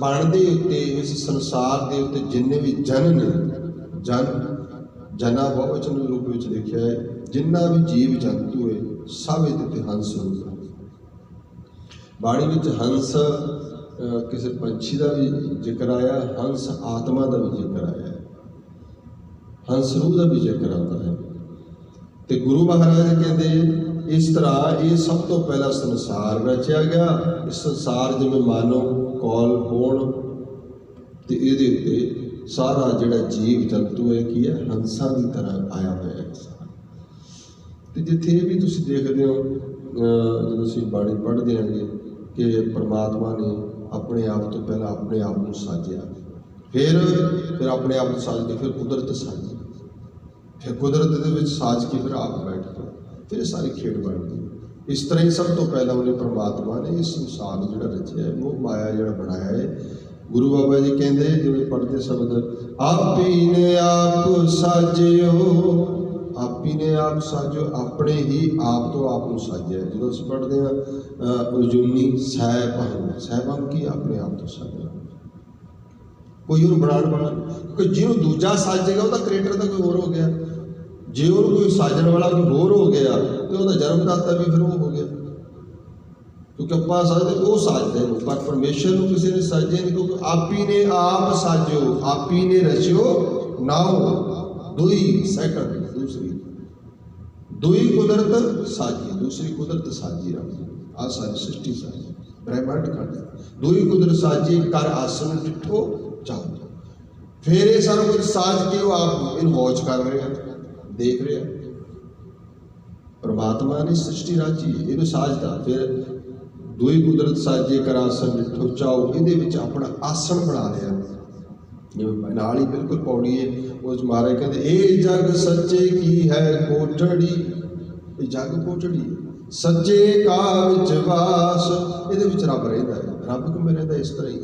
ਬਣ ਦੇ ਉੱਤੇ, ਇਸ ਸੰਸਾਰ ਦੇ ਉੱਤੇ ਜਿੰਨੇ ਵੀ ਜਨ ਨੇ, ਜਨਾ ਬਹੁਵਚਨ ਰੂਪ ਵਿੱਚ ਲਿਖਿਆ ਹੈ, ਜਿੰਨਾ ਵੀ ਜੀਵ ਜੰਤੂ ਹੈ ਸਭ ਇਹਦੇ ਤੇ ਹੰਸ ਰੂਪ ਹੈ। ਬਾਣੀ ਵਿੱਚ ਹੰਸ ਕਿਸੇ ਪੰਛੀ ਦਾ ਵੀ ਜ਼ਿਕਰ ਆਇਆ, ਹੰਸ ਆਤਮਾ ਦਾ ਵੀ ਜ਼ਿਕਰ ਆਇਆ, ਹੰਸ ਰੂਹ ਦਾ ਵੀ ਜ਼ਿਕਰ ਆਉਂਦਾ ਹੈ। ਤੇ ਗੁਰੂ ਮਹਾਰਾਜ ਕਹਿੰਦੇ ਇਸ ਤਰ੍ਹਾਂ ਇਹ ਸਭ ਤੋਂ ਪਹਿਲਾਂ ਸੰਸਾਰ ਰਚਿਆ ਗਿਆ। ਇਸ ਸੰਸਾਰ ਜਿਵੇਂ ਮਾਨੋ ਕੌਲ ਹੋਣ, ਤੇ ਇਹਦੇ ਉੱਤੇ ਸਾਰਾ ਜਿਹੜਾ ਜੀਵ ਜੰਤੂ ਹੈ ਕੀ ਹੈ, ਹੰਸਾਂ ਦੀ ਤਰ੍ਹਾਂ ਆਇਆ ਹੋਇਆ ਹੈ। ਤੇ ਜਿੱਥੇ ਇਹ ਵੀ ਤੁਸੀਂ ਦੇਖਦੇ ਹੋ ਜਦੋਂ ਅਸੀਂ ਬਾਣੀ ਪੜ੍ਹਦੇ ਹਾਂਗੇ ਕਿ ਪਰਮਾਤਮਾ ਨੇ ਆਪਣੇ ਆਪ ਤੋਂ ਪਹਿਲਾਂ ਆਪਣੇ ਆਪ ਨੂੰ ਸਾਜਿਆ, ਫਿਰ ਆਪਣੇ ਆਪ ਨੂੰ ਸਾਜ ਕੇ ਫਿਰ ਕੁਦਰਤ ਸਾਜੀ, ਫਿਰ ਕੁਦਰਤ ਦੇ ਵਿੱਚ ਸਾਜ ਕੇ ਫਿਰ ਆਪ ਬੈਠ ਕੇ ਫਿਰ ਸਾਰੀ ਖੇਡ ਬਣਦੀ। ਇਸ ਤਰ੍ਹਾਂ ਹੀ ਸਭ ਤੋਂ ਪਹਿਲਾਂ ਉਹਨੇ ਪਰਮਾਤਮਾ ਨੇ ਇਸ ਸੰਸਾਰ ਨੂੰ ਜਿਹੜਾ ਰਚਿਆ ਹੈ, ਉਹ ਮਾਇਆ ਜਿਹੜਾ ਬਣਾਇਆ ਹੈ। ਗੁਰੂ ਬਾਬਾ ਜੀ ਕਹਿੰਦੇ ਜਿਵੇਂ ਪੜ੍ਹਦੇ ਸ਼ਬਦ ਆਪੀ ਨੇ ਆਪ ਸਾਜਿਓ, ਆਪੀ ਨੇ ਆਪ ਸਾਜੋ, ਆਪਣੇ ਹੀ ਆਪ ਤੋਂ ਆਪ ਨੂੰ ਸਾਜਿਆ। ਜਦੋਂ ਅਸੀਂ ਪੜ੍ਹਦੇ ਹਾਂ ਉਜੂਨੀ ਸਹਿਬੰ ਕੀ ਆਪਣੇ ਆਪ ਤੋਂ ਸਾਜਿਆ, ਕੋਈ ਉਹਨੂੰ ਬਣਾਉਣ ਵਾਲਾ, ਕਿਉਂਕਿ ਜਿਹਨੂੰ ਦੂਜਾ ਸਾਜੇਗਾ ਉਹਦਾ ਕ੍ਰੀਏਟਰ ਤਾਂ ਕੋਈ ਹੋਰ ਹੋ ਗਿਆ। ਜੇ ਉਹਨੂੰ ਕੋਈ ਸਾਜਣ ਵਾਲਾ ਕੋਈ ਹੋਰ ਹੋ ਗਿਆ ਤੇ ਉਹਦਾ ਜਨਮਦਾਤਾ ਵੀ ਫਿਰ ਉਹ ਹੋ ਗਿਆ, ਕਿਉਂਕਿ ਆਪਾਂ ਸਾਜਦੇ ਉਹ ਸਾਜਦੇ ਨੂੰ, ਪਰ ਪਰਮੇਸ਼ਰ ਨੂੰ ਕਿਸੇ ਨੇ ਸਾਜਿਆ ਨਹੀਂ, ਕਿਉਂਕਿ ਆਪੀ ਨੇ ਆਪ ਸਾਜਿਓ, ਆਪੀ ਨੇ ਰਚਿਓ ਨਾਉ ਦੁਈ ਸੈਕੰਡ, ਦੁਈ ਕੁਦਰਤ ਸਾਜੀ, ਦੂਸਰੀ ਕੁਦਰਤ ਸਾਜੀ ਰੱਬ ਆ ਸਾਰੀ ਸ੍ਰਿਸ਼ਟੀ ਸਾਜੀ ਬ੍ਰਹਿਮੰਡ ਖੰਡ, ਦੁਈ ਕੁਦਰਤ ਸਾਜੀ ਕਰ ਆਸਨ ਡਿਠੋ ਜਾਓ। ਫਿਰ ਇਹ ਸਾਰਾ ਕੁਝ ਸਾਜ ਕੇ ਉਹ ਆਪ ਇਹਨੂੰ ਵਾਚ ਕਰ ਰਿਹਾ, ਦੇਖ ਰਿਹਾ। ਪਰਮਾਤਮਾ ਨੇ ਸ੍ਰਿਸ਼ਟੀ ਰਾਜੀ ਇਹਨੂੰ ਸਾਜਦਾ, ਫਿਰ दुई कुदरत साजे कर आसन डिठो चाओ, ये अपना आसन बना लिया। जिवें नाल ही बिल्कुल पौड़ी है उस महाराज कहते ए जग सच्चे की है कोठड़ी, ये जग कोठड़ी सच्चे का विच वास, ये रब रहिंदा है। रब किवें रहिंदा? इस तरह ही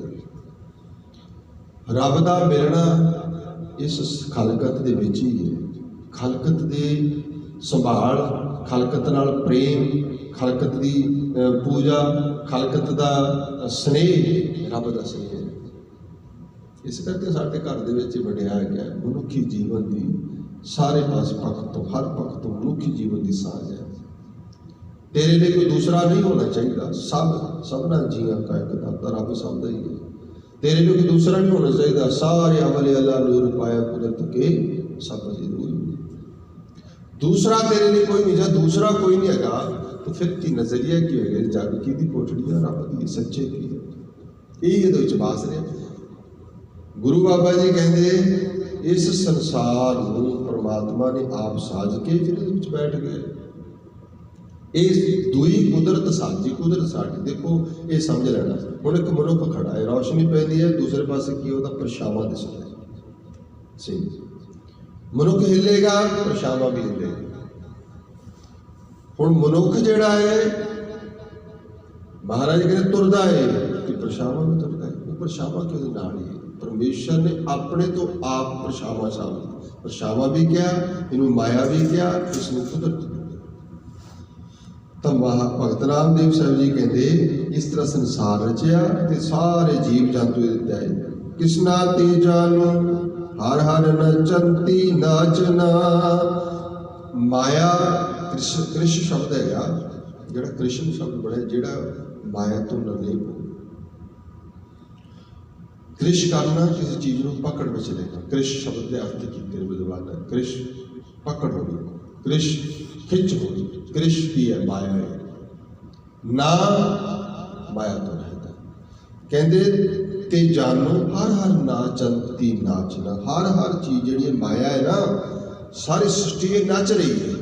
रब दा मिलना इस खलकत दे विच ही है। खलकत दे संभाल, खलकत नाल प्रेम, खलकत दी पूजा, खलकत दा स्नेह रब दा स्नेह है। इस करके साडे घर दे विच वड्डिया गया मनुखी जीवन की सारे पास पक्ष तो हर पक्ष तो मनुखी जीवन की साझ है। तेरे लिए कोई दूसरा नहीं होना चाहिए, सबना जियां का एक दाता रब सब दा ही है। तेरे लिए कोई दूसरा नहीं होना चाहिए, सारे अमले अल्लाह नूर पाया कुदरत के सब दूर। दूसरा तेरे लिए कोई नहीं, जब दूसरा कोई नहीं है तो फिर की नजरिया की होगा? जग की दी कोठड़ी रब की सच्चे की है, यही बास रहा। गुरु बाबा जी कहते इस संसार को परमात्मा ने आप साज के फिर बैठ गए। इस दुई कुदरत साजी, कुदरत साड़ी देखो ये समझ लेना। हुण एक मनुख खड़ा है, रोशनी पैंदी है, दूसरे पासे की होता परछावां दिसदा है। मनुख हिलेगा परछावां भी हिलेगा। हुण मनुख जिहड़ा है महाराज कहते तुरदा है कि परछावां भी तुरदा है। परछावां क्यों नाल ही परमेश्वर ने अपने तो आप परछावां सामने, परछावां भी क्या, इनू माया भी क्या, इसनू कुदरत भी। तो भगत रामदेव साहब जी कहते इस तरह संसार रचिया ते सारे जीव जंतु दिता है। किसना ते जानो हर हर नचंती नाचना। माया कृष्ण शब्द है, जिहड़ा कृष्ण शब्द बने, जिहड़ा माया तो निर्लेप हो। कृष करना किसी चीज को पकड़ में चलेगा। कृष शब्द के अर्थ कितने विद्वान है। कृष पकड़ होगी, कृष खिंच होगी। कृष की है माया है ना, माया तो रहता। कहते ते जानो हर हर नाचंती नाचना। हर हर चीज जी माया है ना, सारी सृष्टि नच रही है।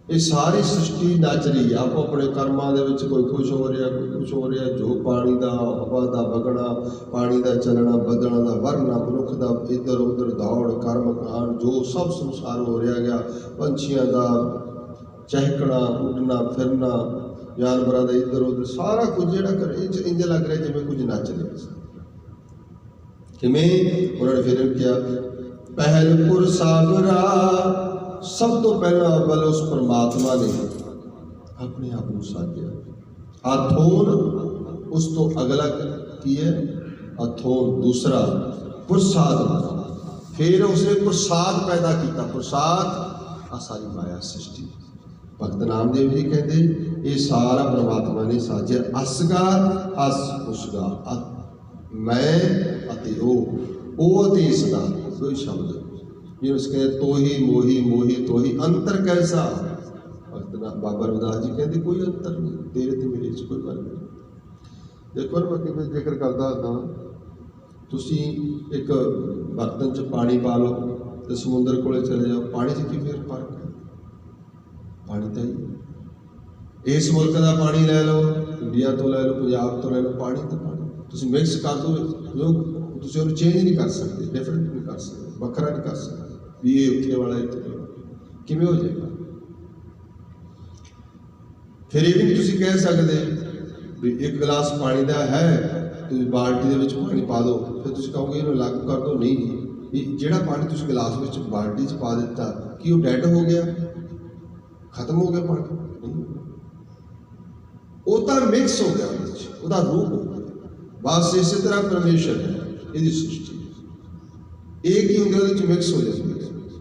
ये सारी सृष्टि नच रही है। आपो अपने कर्मां दे विच कोई खुश हो रहा, कोई कुछ हो रहा। जो पानी का हवा का वगना, पानी का चलना बदलना का वरना, मनुख का इधर उधर दौड़ कर्म कांड, जो सब संसार हो रहा गया। पंछियों का चहकना उड़ना फिरना, जानवरों का इधर उधर सारा कुछ जो करे इंज लग रहा जिवें कुछ नच रहा। किवें उन्होंने फिर क्या पहलपुर सागरा, सब तो पहला अव्वल उस परमात्मा ने अपने आप को साजिया। अथोन उस तो अगला की है, अथोन दूसरा प्रसाद, फिर उसने प्रसाद पैदा किया। प्रसाद आ सारी माया सृष्टि। भगत नामदेव जी कहते ये सारा परमात्मा ने साजिया। असगा अस उसगा, मैं अते ओ अते इसदा कोई शब्द ये उसके तो ही मोही मोही तो ही अंतर कैसा। बाबा रविदास जी कहते कोई अंतर नहीं, तेरे ते मेरे कोई गल नहीं। देखो ना मैं किवें जिक्र करदा हाँ, तुसी एक बर्तन च पानी पा लो तो समुद्र कोले चले जाओ, पानी च की फिर फर्क है? पानी तो ही इस मुल्क का पानी लै लो, इंडिया तो लै लो, पंजाब तो लै लो, पानी तो पानी तुसी मिक्स कर दो, जो तुसी उन्हें चेंज नहीं कर सकते, डिफरेंट नहीं कर सकते, वखरा नहीं कर सकते भी ये उत्थे वाला इत्थे किवें हो जाएगा। फिर ये भी नहीं तुसी कह सकते भी एक गिलास पानी का है तो बाल्टी दे विच पानी पा दो, फिर तुसी कहोगे इन्हूं अलग कर दो। नहीं जी, जिहड़ा पानी तुसी गिलास विच बाल्टी च पा दिता कि वो डैड हो गया, खत्म हो गया पानी? नहीं, वो तो मिक्स हो गया, उसका रूप हो गया। बस इसी तरह परमेश्वर है, ये सृष्टि एक ही होंगे मिक्स हो जाती है,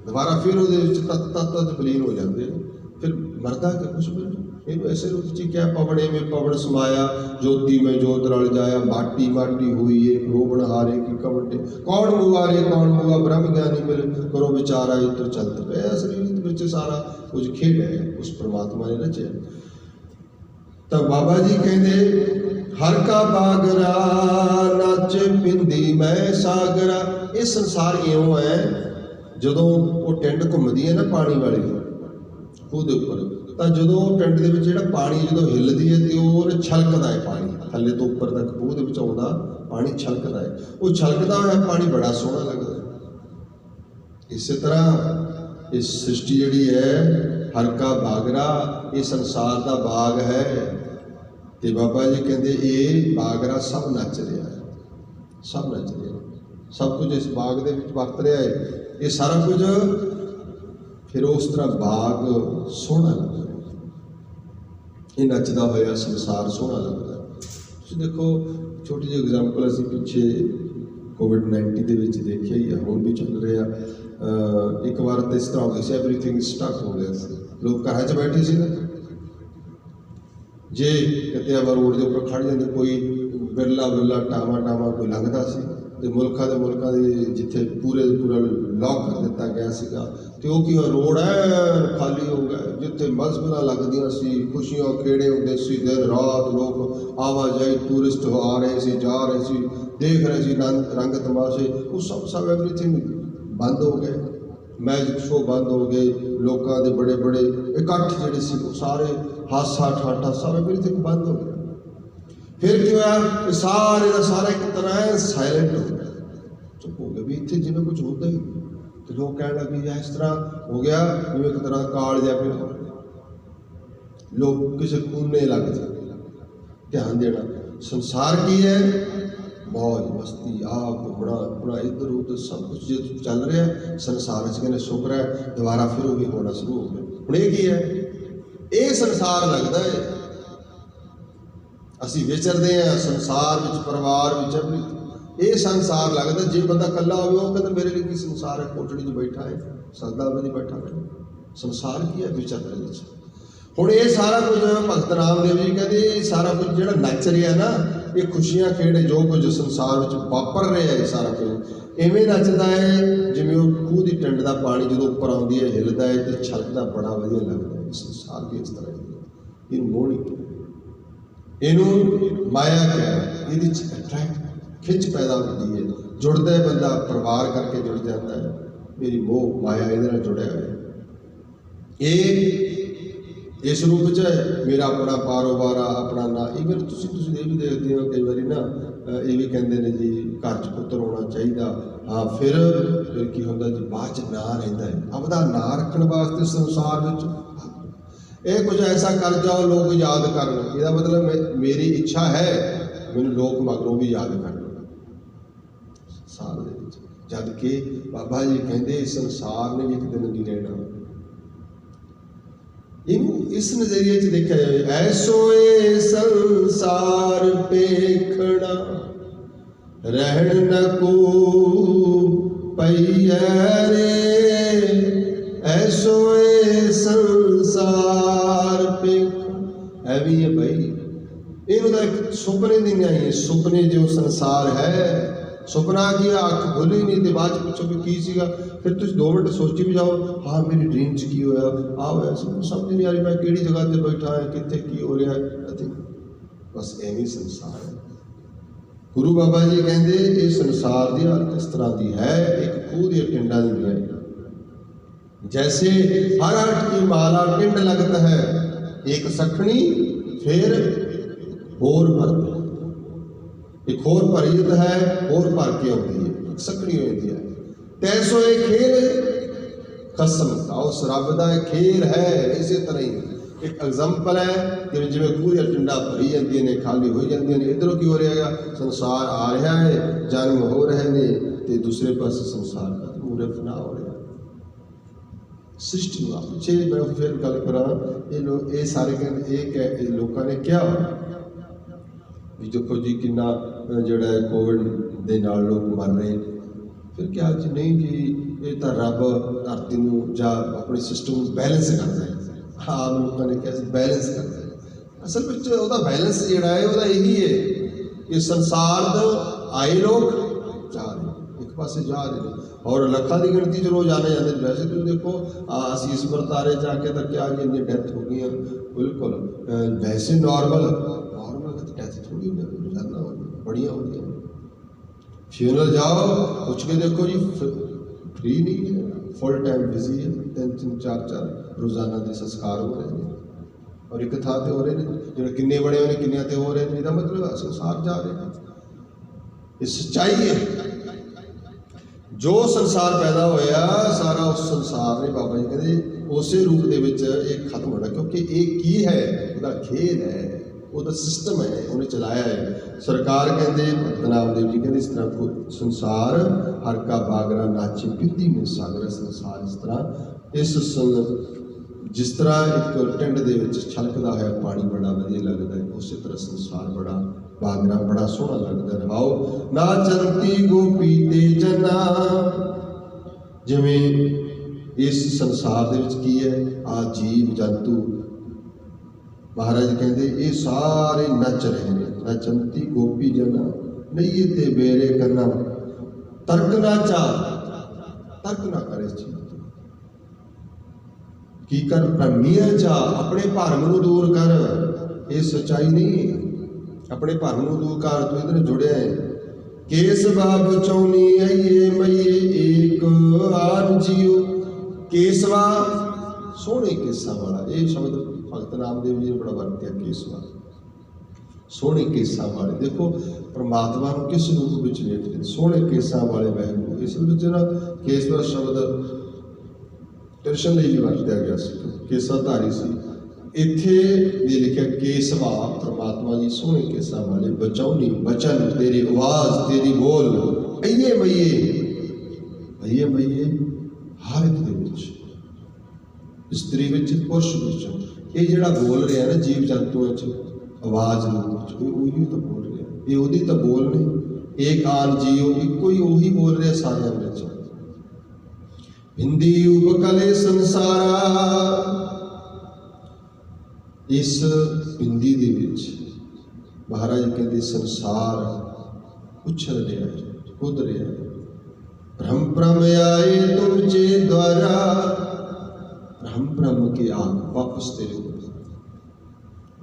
दोबारा फिर वो तत्त विलीन हो जाते हैं, फिर मरदा के कुछ भी इन ऐसे रूप च क्या पवड़े में पवड़ समाया, ज्योति में ज्योत रल जाया, माटी माटी हुई एक रोबण हारे की कवटे, कौन मुआ रे कौन मुआ, ब्रह्म ज्ञानी मिल करो विचारा इत्र चलत पे। असली विच सारा कुछ खेल है उस परमात्मा ने रचे। तो बाबा जी कहते हर का बागरा नाचे पिंदी मैं सागरा। ये संसार इउं है, जदों वो टेंड घूमदी है ना पानी वाली ਉਹਦੇ ਉੱਪਰ ਤਾਂ ਜਦੋਂ ਟੈਂਟ ਦੇ ਵਿੱਚ ਜਿਹੜਾ ਪਾਣੀ ਜਦੋਂ ਹਿੱਲਦੀ ਹੈ ਤੇ ਉਹ ਛਲਕਦਾ ਹੈ, ਪਾਣੀ ਥੱਲੇ ਤੋਂ ਉੱਪਰ ਤੱਕ ਖੂਹ ਦੇ ਵਿੱਚ ਆਉਂਦਾ ਪਾਣੀ ਛਲਕਦਾ ਹੈ। ਉਹ ਛਲਕਦਾ ਹੋਇਆ ਪਾਣੀ ਬੜਾ ਸੋਹਣਾ ਲੱਗਦਾ ਹੈ। ਇਸੇ ਤਰ੍ਹਾਂ ਇਹ ਸ੍ਰਿਸ਼ਟੀ ਜਿਹੜੀ ਹੈ, ਹਰ ਕਾ ਬਾਗਰਾ, ਇਹ ਸੰਸਾਰ ਦਾ ਬਾਗ ਹੈ। ਤੇ ਬਾਬਾ ਜੀ ਕਹਿੰਦੇ ਇਹ ਬਾਗਰਾ ਸਭ ਨੱਚ ਰਿਹਾ ਹੈ, ਸਭ ਨੱਚ ਰਿਹਾ, ਸਭ ਕੁਝ ਇਸ ਬਾਗ ਦੇ ਵਿੱਚ ਵਰਤ ਰਿਹਾ ਹੈ। ਇਹ ਸਾਰਾ ਕੁਝ ਫਿਰ ਉਸ ਤਰ੍ਹਾਂ ਬਾਗ ਸੋਹਣਾ ਲੱਗਦਾ, ਇਹ ਨੱਚਦਾ ਹੋਇਆ ਸੰਸਾਰ ਸੋਹਣਾ ਲੱਗਦਾ। ਤੁਸੀਂ ਦੇਖੋ, ਛੋਟੀ ਜਿਹੀ ਐਗਜ਼ਾਮਪਲ ਅਸੀਂ ਪਿੱਛੇ COVID-19 ਦੇ ਵਿੱਚ ਦੇਖਿਆ ਹੀ ਆ, ਹੁਣ ਵੀ ਚੱਲ ਰਿਹਾ। ਇੱਕ ਵਾਰ ਤਾਂ ਇਸ ਤਰ੍ਹਾਂ ਹੋ ਗਿਆ ਸੀ, ਐਵਰੀਥਿੰਗ ਸਟਕ ਹੋ ਗਿਆ ਸੀ, ਲੋਕ ਘਰਾਂ 'ਚ ਬੈਠੇ ਸੀ ਨਾ, ਜੇ ਕਿਤੇ ਆਵਾ ਰੋਡ ਦੇ ਉੱਪਰ ਖੜ੍ਹ ਜਾਂਦੇ, ਕੋਈ ਬਿਰਲਾ ਟਾਵਾ ਕੋਈ ਲੰਘਦਾ ਸੀ, ਤੇ ਮੁਲਕਾਂ ਦੇ ਜਿੱਥੇ ਪੂਰਾ ਲੌਕ ਕਰ ਦਿੱਤਾ ਗਿਆ ਸੀਗਾ, ਤੇ ਉਹ ਕੀ ਰੋਡ ਐ ਖਾਲੀ ਹੋ ਗਿਆ। ਜਿੱਥੇ ਮਸਜਿਦਾਂ ਲੱਗਦੀਆਂ ਸੀ, ਖੁਸ਼ੀਆਂ ਖੇੜੇ ਹੁੰਦੇ ਸੀ, ਦਿਨ ਰਾਤ ਲੋਕ ਆਵਾਜਾਈ, ਟੂਰਿਸਟ ਆ ਰਹੇ ਸੀ, ਜਾ ਰਹੇ ਸੀ, ਦੇਖ ਰਹੇ ਸੀ ਰੰਗ ਤਮਾਸ਼ੇ, ਉਹ ਸਭ ਐਵਰੀਥਿੰਗ ਬੰਦ ਹੋ ਗਏ। ਮੈਜਿਕ ਸ਼ੋਅ ਬੰਦ ਹੋ ਗਏ, ਲੋਕਾਂ ਦੇ ਬੜੇ ਇਕੱਠ ਜਿਹੜੇ ਸੀ ਉਹ ਸਾਰੇ ਹਾਸਾ ਠਾਠਾ ਸਭ ਐਵਰੀਥਿੰਗ ਬੰਦ ਹੋ ਗਿਆ। ਫਿਰ ਕੀ ਹੋਇਆ, ਸਾਰੇ ਦਾ ਸਾਰਾ ਇੱਕ ਤਰ੍ਹਾਂ ਸਾਇਲੈਂਟ ਹੋ ਗਿਆ, ਚੁੱਪ ਹੋ ਗਿਆ ਵੀ ਇੱਥੇ ਜਿਵੇਂ ਕੁਝ ਹੁੰਦਾ ਹੀ। ਤੇ ਲੋਕ ਕਹਿਣ ਲੱਗੇ ਇਸ ਤਰ੍ਹਾਂ ਹੋ ਗਿਆ ਜਿਵੇਂ ਇੱਕ ਤਰ੍ਹਾਂ ਕਾਲ ਜਿਹਾ ਪਿਆ, ਲੋਕ ਕਿਸੇ ਕੋਨੇ ਲੱਗ ਜਾਂਦੇ। ਧਿਆਨ ਦੇਣਾ, ਸੰਸਾਰ ਕੀ ਹੈ, ਮੌਜ ਮਸਤੀ, ਘੁੰਮਣਾ ਇੱਧਰ ਉੱਧਰ ਸਭ ਕੁਝ ਜੇ ਚੱਲ ਰਿਹਾ ਸੰਸਾਰ ਵਿੱਚ। ਕਹਿੰਦੇ ਸ਼ੁਕਰ ਹੈ ਦੁਬਾਰਾ ਫਿਰ ਉਹ ਵੀ ਹੋਣਾ ਸ਼ੁਰੂ ਹੋ ਗਿਆ। ਹੁਣ ਇਹ ਕੀ ਹੈ, ਇਹ ਸੰਸਾਰ ਲੱਗਦਾ ਹੈ, ਅਸੀਂ ਵਿਚਰਦੇ ਹਾਂ ਸੰਸਾਰ ਵਿੱਚ, ਪਰਿਵਾਰ ਵਿੱਚ, ਇਹ ਸੰਸਾਰ ਲੱਗਦਾ। ਜੇ ਬੰਦਾ ਇਕੱਲਾ ਹੋਵੇ ਉਹ ਕਹਿੰਦਾ ਮੇਰੇ ਲਈ ਕੀ ਸੰਸਾਰ ਹੈ, ਕੋਠੜੀ 'ਚ ਬੈਠਾ ਹੈ, ਸਦਾ ਵੀ ਨਹੀਂ ਬੈਠਾ। ਸੰਸਾਰ ਕੀ ਹੈ, ਵਿਚਰਦੇ ਵਿੱਚ। ਹੁਣ ਇਹ ਸਾਰਾ ਕੁਝ ਭਗਤ ਰਾਮਦੇਵ ਜੀ ਕਹਿੰਦੇ ਇਹ ਸਾਰਾ ਕੁਝ ਜਿਹੜਾ ਨੱਚ ਰਿਹਾ ਨਾ, ਇਹ ਖੁਸ਼ੀਆਂ ਖੇੜੇ ਜੋ ਕੁਝ ਸੰਸਾਰ ਵਿੱਚ ਵਾਪਰ ਰਿਹਾ ਹੈ, ਸਾਰਾ ਕੁਝ ਇਵੇਂ ਨੱਚਦਾ ਹੈ ਜਿਵੇਂ ਉਹ ਖੂਹ ਦੀ ਟਿੰਡ ਦਾ ਪਾਣੀ ਜਦੋਂ ਉੱਪਰ ਆਉਂਦੀ ਹੈ, ਹਿੱਲਦਾ ਹੈ ਤੇ ਛਲਕਦਾ, ਬੜਾ ਵਧੀਆ ਲੱਗਦਾ ਹੈ। ਸੰਸਾਰ ਵੀ ਇਸ ਤਰ੍ਹਾਂ ਹੀ, ਇਹਨੂੰ ਮੋਹ ਨਹੀਂ ਕਿਹਾ, ਇਹਨੂੰ ਮਾਇਆ ਕਿਹਾ। ਇਹਦੇ 'ਚ ਅਟਰੈਕਟ, ਖਿੱਚ ਪੈਦਾ ਹੁੰਦੀ ਹੈ, ਜੁੜਦਾ ਹੈ ਬੰਦਾ, ਪਰਿਵਾਰ ਕਰਕੇ ਜੁੜ ਜਾਂਦਾ ਹੈ। ਮੇਰੀ ਮੋਹ ਮਾਇਆ ਇਹਦੇ ਨਾਲ ਜੁੜਿਆ ਹੋਇਆ। ਇਹ ਇਸ ਰੂਪ 'ਚ ਮੇਰਾ ਆਪਣਾ ਕਾਰੋਬਾਰ ਆ, ਆਪਣਾ ਨਾਂ। ਇਵਨ ਤੁਸੀਂ ਇਹ ਵੀ ਦੇਖਦੇ ਹੋ ਕਈ ਵਾਰੀ ਨਾ, ਇਹ ਵੀ ਕਹਿੰਦੇ ਨੇ ਜੀ ਘਰ 'ਚ ਪੁੱਤਰ ਹੋਣਾ ਚਾਹੀਦਾ। ਹਾਂ, ਫਿਰ ਕੀ ਹੁੰਦਾ ਜੀ, ਬਾਅਦ 'ਚ ਨਾਂ ਰਹਿੰਦਾ ਹੈ। ਆਪਦਾ ਨਾਂ ਰੱਖਣ ਵਾਸਤੇ ਸੰਸਾਰ ਵਿੱਚ ਇਹ ਕੁਝ ਐਸਾ ਕਰ ਜਾਓ ਲੋਕ ਯਾਦ ਕਰਨ, ਇਹਦਾ ਮਤਲਬ ਮੇਰੀ ਇੱਛਾ ਹੈ ਮੈਨੂੰ ਲੋਕ ਮਗਰੋਂ ਵੀ ਯਾਦ ਕਰਨ ਸੰਸਾਰ ਦੇ ਵਿੱਚ। ਜਦ ਕਿ ਬਾਬਾ ਜੀ ਕਹਿੰਦੇ ਸੰਸਾਰ ਨੇ ਵੀ ਇੱਕ ਦਿਨ ਨਹੀਂ ਰਹਿਣਾ। ਇਹਨੂੰ ਇਸ ਨਜ਼ਰੀਏ 'ਚ ਦੇਖਿਆ ਜਾਵੇ, ਐਸੋ ਇਹ ਸੰਸਾਰ ਪੇਖਣਾ, ਰਹਿਣ ਨ ਕੋ ਪਈਐ ਰੇ, ਐਸੋ ਇਹ ਸੰਸਾਰ ਪੇਖ। ਹੈ ਵੀ ਹੈ ਭਾਈ, ਇਹਨੂੰ ਤਾਂ ਇੱਕ ਸੁਪਨੇ ਦੀ ਨਹੀਂ ਆਈ। ਸੁਪਨੇ ਜੋ ਸੰਸਾਰ ਹੈ, ਸੁਪਨਾ ਕੀ ਅੱਖ ਖੁੱਲੀ ਨਹੀਂ ਤੇ ਬਾਅਦ 'ਚ ਪੁੱਛੋ ਵੀ ਕੀ ਸੀਗਾ, ਫਿਰ ਤੁਸੀਂ 2 ਮਿੰਟ ਸੋਚੀ ਵੀ ਜਾਓ, ਹਾਂ ਮੇਰੀ ਡ੍ਰੀਮ 'ਚ ਕੀ ਹੋਇਆ, ਹੋਇਆ ਸੀ, ਸਮਝ ਨਹੀਂ ਆ ਰਹੀ ਮੈਂ ਕਿਹੜੀ ਜਗ੍ਹਾ 'ਤੇ ਬੈਠਾ ਹਾਂ, ਕਿੱਥੇ ਕੀ ਹੋ ਰਿਹਾ ਹੈ। ਬਸ ਐਵੇਂ ਸੰਸਾਰ ਹੈ। ਗੁਰੂ ਬਾਬਾ ਜੀ ਕਹਿੰਦੇ ਇਹ ਸੰਸਾਰ ਦੀ ਹਾਲਤ ਇਸ ਤਰ੍ਹਾਂ ਦੀ ਹੈ, ਇੱਕ ਖੂਹ ਦੀਆਂ ਟਿੰਡਾਂ ਦੀ ਹੈ। जैसे हर अर्थ की माला टिंड लगता है, एक सखणी फिर होर भरता है, एक होर भरियत है, होर भर के आती है, एक सखणी होती है। तैसो एक खेल खसम का, उस रब का खेल है। इसी तरह ही एक एग्जाम्पल है कि जिवें पूरी टिंडा भरी जाती ने, खाली हो जाती ने, इधरों की हो रहा है, संसार आ रहा है, जन्म हो रहे ने, तो दूसरे पास संसार का पूरे फना हो रहा है। सृष्टि पिछे मैं फिर गल करा, ये सारे कहते लोगों ने क्या भी देखो जी किन्ना जोड़ा कोविड के नाल लोग मर रहे, फिर क्या जी नहीं जी ये तो रब धरती नूं जां अपने सिस्टम बैलेंस करता है। आम लोगों ने क्या बैलेंस करता है, असल में उसका बैलेंस जोड़ा है वह यही है कि संसार आए लोग जा रहे एक पासे जा रहे हैं, और लखा की गिनती च रोज़ आने जाते। वैसे तुम देखो असीस बरतारे जाके तो क्या जी इन्नी डेथ हो गई, बिल्कुल वैसे नॉर्मल डेथ थोड़ी रोजाना बड़िया होती हैं। फ्यूनरल जाओ पूछ के देखो जी, फ्री नहीं है, फुल टाइम बिजी है, 3-3 4-4 रोज़ाना के संस्कार हो रहे हैं। और एक थां ते हो रहे हैं, जो किन्ने बड़े हुए किन्नियां ते हो रहे हैं, इसका मतलब संसार जा रहे हैं। ये सच्चाई है। जो संसार पैदा होया सारा उस संसार ने बाबा जी कहते उस रूप के एक खत्म होना, क्योंकि एक की है उसका खेल है, वो सिस्टम है, उन्हें चलाया है। सरकार कहते भगत नामदेव जी कहते इस तरह संसार हर का बागरा नाचे बिरती में सागर संसार, इस तरह जिस तरह एक टिंड दे विच छलकदा है पानी बड़ा वधिया लगता है, उस तरह संसार बड़ा बागरा बड़ा सोहना लगता है। आओ नाचंती गोपी ते जना, जिवें इस संसार दे विच की है आ जीव जंतु, महाराज कहते ये सारे नच रहे हैं। नचंती गोपी जना नहीं ते बेरे करना, तर्क ना चा, तर्क ना करे इस चीज की कर भ्रमिया चा, अपने भरम नूं दूर कर। ये सच्चाई नहीं है, अपने भरम नूं दूर कर, तू इधर जुड़िया है। केस बाब चौनी आइए मइए एक आन जियो, केसवा सोहने केसा वाला, ये शब्द भगत नामदेव जी ने बड़ा वरत्या, केसवा सोहने केसा वाले। देखो परमात्मा को किस रूप में वेखते, सोहने केसा वाले वाहिगुरू। इस ना केसवा शब्द दर्शन ਲਈ ਵਰਤਿਆ ਗਿਆ ਸੀ, ਕੇਸਾਧਾਰੀ ਸੀ। ਇੱਥੇ ਵੀ ਲਿਖਿਆ ਕੇਸਵਾ, परमात्मा जी सोहने केसा वाले, बचाउनी बचन तेरी आवाज़ तेरी बोल, अइए मइए हर एक दे विच, स्त्री विच पुरुष विच, ये जिहड़ा बोल रहा ना जीव जंतुओं च आवाज़ रूप उही तो बोल रहा, ये उहदी तो बोल नहीं। एक आन जीव इको ही उही बोल रहा सारियां विच। हिंदी उपकले संसारा, इस हिंदी दे विच महाराज कहते संसार उछल रहा है, कूद रहा है। भ्रम भ्रम आए तुमचे द्वारा, भ्रम भ्रम के आग वापस तेरे ऊपर।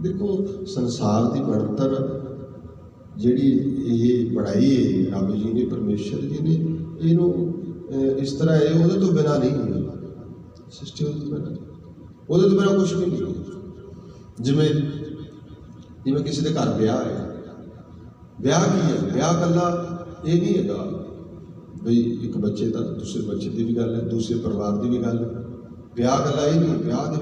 देखो संसार की बनतर जिहड़ी ये बनाई है रब जी ने, परमेश्वर जी ने, इनू इस तरह है, वो तो बिना नहीं है सृष्टि, वो तो बिना कुछ भी नहीं है। जिमें किसी के घर ब्याह है, ब्याह की है, ब्याह कला ये नहीं है बई एक बच्चे का दूसरे बच्चे की भी गल है, दूसरे परिवार की भी गल है। ब्याह कला ये नहीं, ब्याह के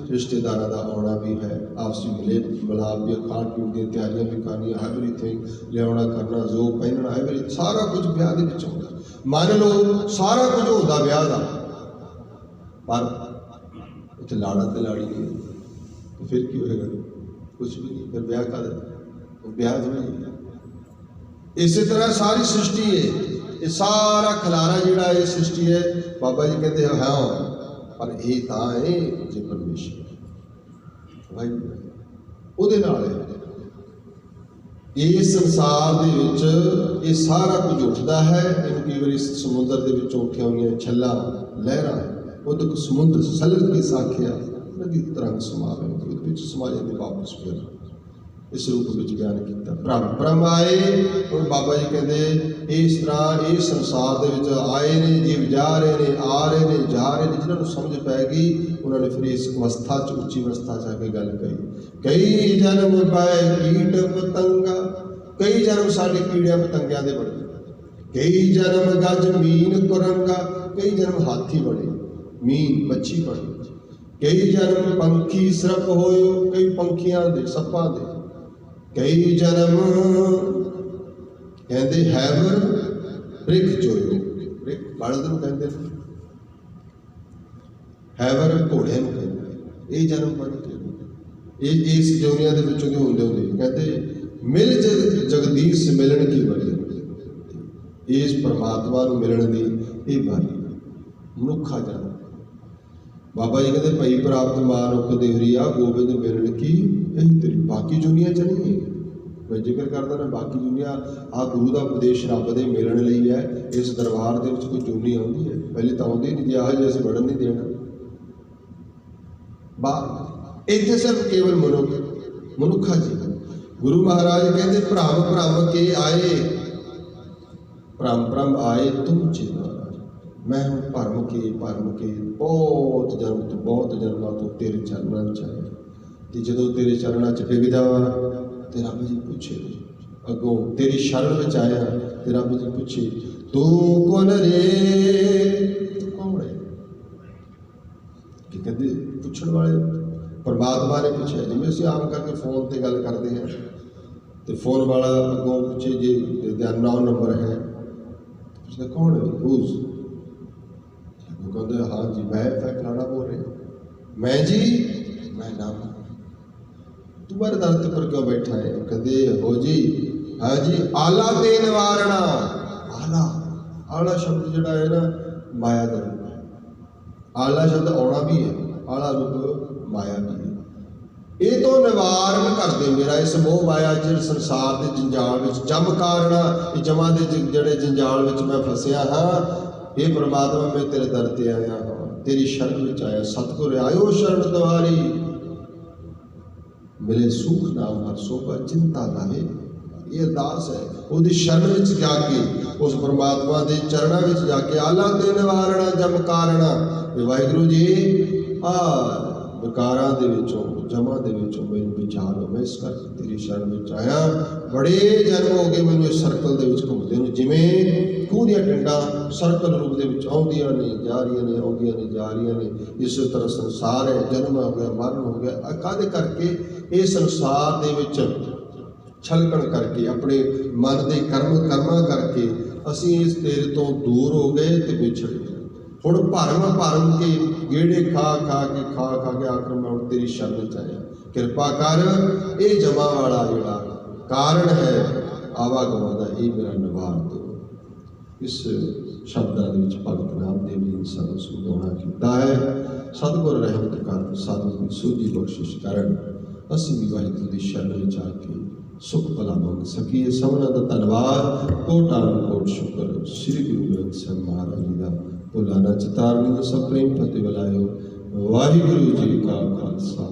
रिश्तेदारों का आना भी है, आपसी मिले मिलाप भी, खाण पीण की तैयारियां भी करनी, एवरीथिंग लिया करना, जो पहनना एवरी सारा कुछ ब्याह के विच होंदा। मान लो सारा कुछ होता ब्याह का, पर उत्थे लाड़ा ते लाड़ी नहीं, तो फिर की होएगा? कुछ भी नहीं, फिर ब्याह का ब्याह थोड़ा ही। इसी तरह सारी सृष्टि है, ये सारा खलारा जिहड़ा ये सृष्टि है, बाबा जी कहते हैं हाँ, पर ये तां है जे परमेश्वर भाई उहदे नाल है। इस संसार दे विच ये सारा कुछ उठता है, इन्हूं कई बार समुद्र दे विच उठिया हुई छल्ला लहरां, उदक समुद्र सलग के साखिया नदी तरंग समावे, उहदे विच समा जांदे वापस फिर इस रूप में बयान किया। भ्रम भ्रम आए, और बाबा जी कहते इस तरह इस संसार दे विच आए ने, जीव जा रहे ने, आ रहे ने, जा रहे ने, जिन्होंने समझ पै गई उन्होंने फिर इस अवस्था च उच्ची अवस्था च आके गल कही। कई जन्म पाए कीट पतंगा, कई जन्म साढ़े कीड़िया पतंगिया दे बने, कई जन्म गज मीन कुरंगा, कई जन्म हाथी बने, मीन मच्छी बने, कई जन्म पंखी सरप होए, कई पंखियां दे सप्पां दे, कई जन्म कहते हैवर ब्रिक चोयो, ब्रिक बलद नूं कहते हैवर घोड़े नूं कहते, ये जन्म बन के इस जोनिया दे विचों दे हुंदे हुंदे कहते मिल जगदीश मिलन की वजह, इस परमात्मा नूं मिलन दी ये बारी मनुखा जन्म। बाबा जी कहते भई प्राप्त मानुख देहरिया गोबिंद मिलन की यही तेरी, बाकी दुनिया च नहीं है। मैं जिक्र करता ना बाकी दुनिया आ गुरु का उपदेश रब दे मिलन लई है, इस दरबार दे विच कोई जुनी आउंदी है, पहले तो आउंदी नहीं, जिहा जे असीं वड़न नहीं देना बाहर, इत्थे सिर्फ केवल मनुखा जी। गुरु महाराज कहते भ्रम भ्रम के आए, भ्रम भ्रम आए तुम चिन्ह, मैं हूँ भरम के बहुत जन्म तो बहुत जन्मों तो तेरे चरणों च आया, ਤੇ ਜਦੋਂ ਤੇਰੇ ਚਰਨਾਂ 'ਚ ਡਿੱਗ ਜਾਵਾਂ ਤੇ ਰੱਬ ਜੀ ਪੁੱਛੇ ਅੱਗੋਂ ਤੇਰੀ ਸ਼ਰਨ ਵਿੱਚ ਆਇਆ ਤੇ ਰੱਬ ਜੀ ਪੁੱਛੇ ਤੂੰ ਕੌਣ ਰੇ, ਤੂੰ ਕੌਣ ਹੈ? ਕਿ ਕਹਿੰਦੇ ਪੁੱਛਣ ਵਾਲੇ ਪਰਮਾਤਮਾ ਨੇ ਪੁੱਛਿਆ। ਜਿਵੇਂ ਅਸੀਂ ਆਮ ਕਰਕੇ ਫੋਨ ਤੇ ਗੱਲ ਕਰਦੇ ਹਾਂ ਤੇ ਫੋਨ ਵਾਲਾ ਅੱਗੋਂ ਪੁੱਛੇ ਜੇ ਦਾ 9 ਨੰਬਰ ਹੈ, ਪੁੱਛਦਾ ਕੌਣ ਹੈ? ਹੂਜ਼? ਉਹ ਕਹਿੰਦੇ ਹਾਂ ਜੀ ਮੈਂ ਫਲਾਣਾ ਬੋਲ ਰਿਹਾ। ਮੈਂ ਜੀ मैं नाम तुम्हारे दर पर क्यों बैठा है? कहते हो जी हाँ जी आला ते निवारणा। आला आला शब्द जड़ा है ना माया का रूप है। आला शब्द आना भी है, आला रूप माया भी है। ये तो निवारण कर दे मेरा इस मोह माया च संसार के जंजाल में जम कारणा जमा के जड़े जंजाल में मैं फसिया हाँ। ये परमात्मा मैं तेरे दर ते आया हाँ, तेरी शरण में आया। सतगुर आयो शरण द्वारी मिले सुख नाम हर सोभा चिंता लाहे। ये अरदास है उसकी शरण में जाके उस परमात्मा के चरणों में जाके आला ते निवारणा जम कारणा। वाहिगुरू जी आ विकारां दे विचों जमा दे विचों मैनूं बचा लो। मैं इस करके तेरी शरण में आया। बड़े जन्म हो गए मैनूं इस सर्कल दे विच घुमदे नूं, जिवें खूह दीआं टिंडां सर्कल रूप दे विच आउंदियां ने जा रहीआं ने, आउंदियां ने जा रहीआं ने। इस तरह संसार है, जन्म हो गया मरण हो गया। काहदे करके ये संसार दे विच छलकण करके अपने मन के कर्मा करके असीं इस तेरे तो दूर हो गए ते विछड़ गए। हुण भरम के गेड़े खा के आखिर मैं हुण तेरी शरण च आया। किरपा कर ये जमा वाला जिहड़ा कारण है आवागमन दा ये मेरा निवार दो। इस शब्दां दे विच भगत नामदेव जी ने सानूं समझाउणा कीता है। सतगुर रहमत कर सानूं दी सूझी बख्शिश करन, असीं भी वाहिगुरू दी शरण विच आ के सुख भला मंग सकीए। सबना दा धन्नवाद, कोटान कोट शुक्र। श्री गुरु ग्रंथ साहिब महाराज जी दा भुलाना चितारनी सब प्रेम फतेह बुलायो। वाहिगुरू जी का खालसा